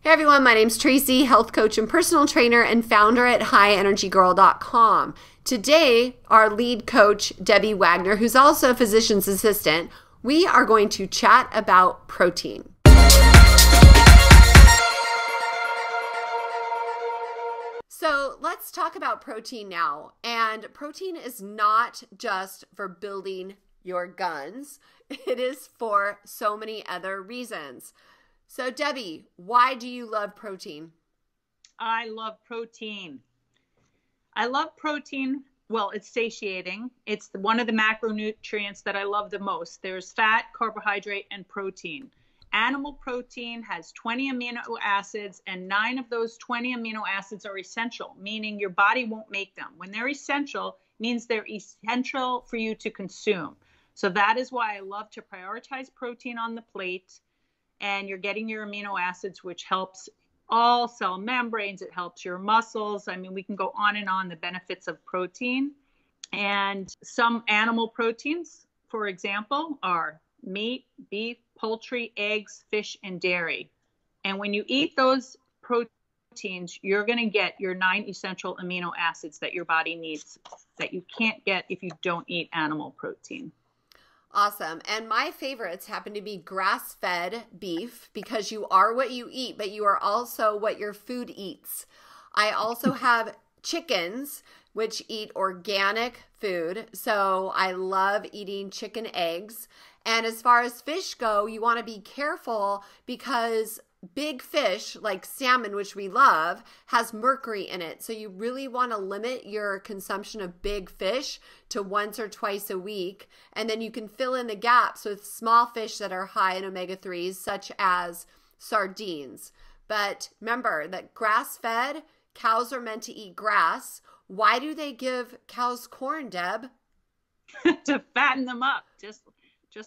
Hey everyone, my name's Tracy, health coach and personal trainer and founder at highenergygirl.com. Today, our lead coach, Debbie Wagner, who's also a physician's assistant, we are going to chat about protein. So let's talk about protein now. And protein is not just for building your guns. It is for so many other reasons. So Debbie, why do you love protein? I love protein. I love protein. Well, it's satiating. It's one of the macronutrients that I love the most. There's fat, carbohydrate, and protein. Animal protein has 20 amino acids, and 9 of those 20 amino acids are essential, meaning your body won't make them. When they're essential, it means they're essential for you to consume. So that is why I love to prioritize protein on the plate. And you're getting your amino acids, which helps all cell membranes. It helps your muscles. I mean, we can go on and on the benefits of protein. And some animal proteins, for example, are meat, beef, poultry, eggs, fish, and dairy. And when you eat those proteins, you're going to get your 9 essential amino acids that your body needs that you can't get if you don't eat animal protein. Awesome. And my favorites happen to be grass-fed beef because you are what you eat, but you are also what your food eats. I also have chickens, which eat organic food. So I love eating chicken eggs. And as far as fish go, you want to be careful because big fish like salmon, which we love, has mercury in it. So you really want to limit your consumption of big fish to once or twice a week. And then you can fill in the gaps with small fish that are high in omega-3s, such as sardines. But remember that grass-fed, cows are meant to eat grass. Why do they give cows corn, Deb? To fatten them up, just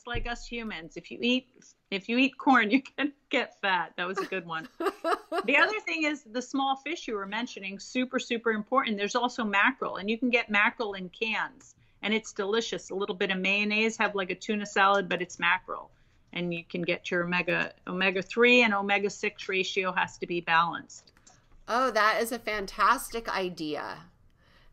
like us humans. If you eat corn, you can get fat. That was a good one. The other thing is the small fish you were mentioning, super, super important. There's also mackerel, and you can get mackerel in cans, and it's delicious. A little bit of mayonnaise, have like a tuna salad, but it's mackerel. And you can get your omega-3 and omega-6 ratio has to be balanced. Oh, that is a fantastic idea.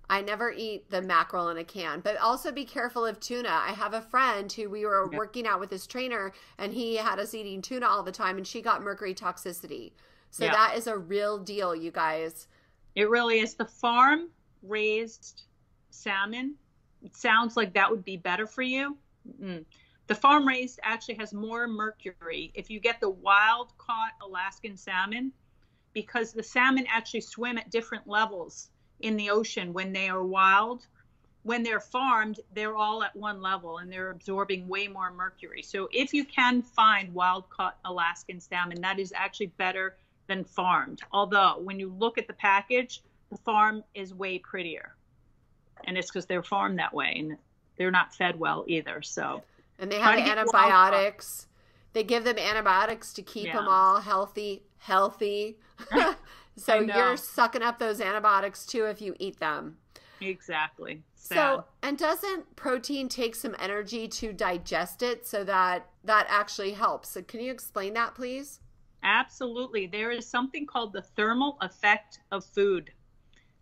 I never eat the mackerel in a can, but also be careful of tuna. I have a friend who we were working out with his trainer, and he had us eating tuna all the time, and she got mercury toxicity. So that is a real deal, you guys. It really is. The farm-raised salmon, it sounds like that would be better for you. The farm-raised actually has more mercury. If you get the wild-caught Alaskan salmon, because the salmon actually swim at different levels in the ocean when they are wild. When they're farmed, they're all at one level and they're absorbing way more mercury. So if you can find wild-caught Alaskan salmon, that is actually better than farmed. Although when you look at the package, the farm is way prettier. And it's because they're farmed that way and they're not fed well either. So, and they have antibiotics. They give them antibiotics to keep them all healthy. So you're sucking up those antibiotics too if you eat them. Exactly. So, and doesn't protein take some energy to digest it so that actually helps? So can you explain that, please? Absolutely. There is something called the thermal effect of food.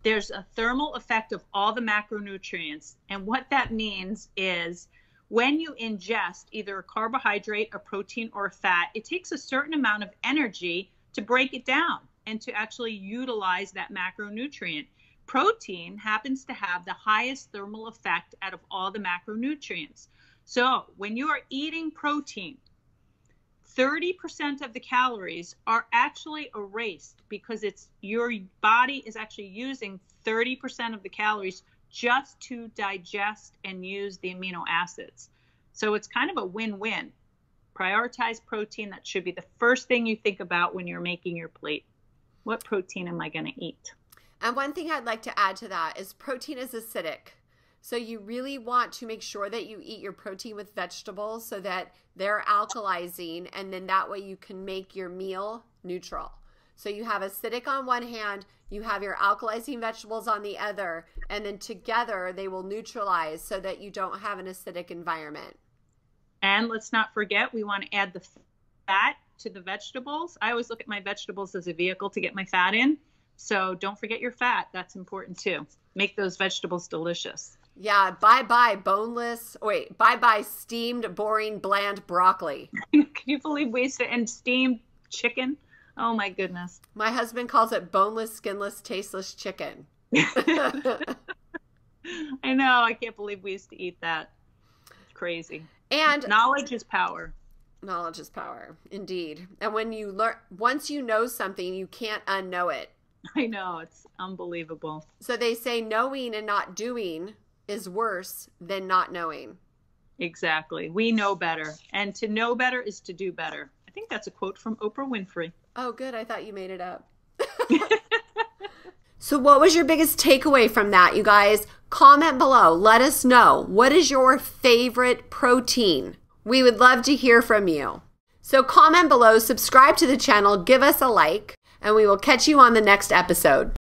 There's a thermal effect of all the macronutrients. And what that means is when you ingest either a carbohydrate, a protein, or a fat, it takes a certain amount of energy to break it down and to actually utilize that macronutrient. Protein happens to have the highest thermal effect out of all the macronutrients. So when you are eating protein, 30% of the calories are actually erased because your body is actually using 30% of the calories just to digest and use the amino acids. So it's kind of a win-win. Prioritize protein. That should be the first thing you think about when you're making your plate. What protein am I going to eat? And one thing I'd like to add to that is protein is acidic. So you really want to make sure that you eat your protein with vegetables so that they're alkalizing, and then that way you can make your meal neutral. So you have acidic on one hand, you have your alkalizing vegetables on the other, and then together they will neutralize so that you don't have an acidic environment. And let's not forget, we want to add the fat to the vegetables. I always look at my vegetables as a vehicle to get my fat in. So don't forget your fat. That's important too. Make those vegetables delicious. Yeah, bye-bye steamed, boring, bland broccoli. Can you believe and steamed chicken? Oh my goodness. My husband calls it boneless, skinless, tasteless chicken. I know. I can't believe we used to eat that. It's crazy. And knowledge is power. Knowledge is power, indeed. And when you learn, once you know something, you can't unknow it. I know. It's unbelievable. So they say knowing and not doing is worse than not knowing. Exactly. We know better. And to know better is to do better. I think that's a quote from Oprah Winfrey. Oh, good. I thought you made it up. So what was your biggest takeaway from that, you guys? Comment below. Let us know. What is your favorite protein? We would love to hear from you. So comment below, subscribe to the channel, give us a like, and we will catch you on the next episode.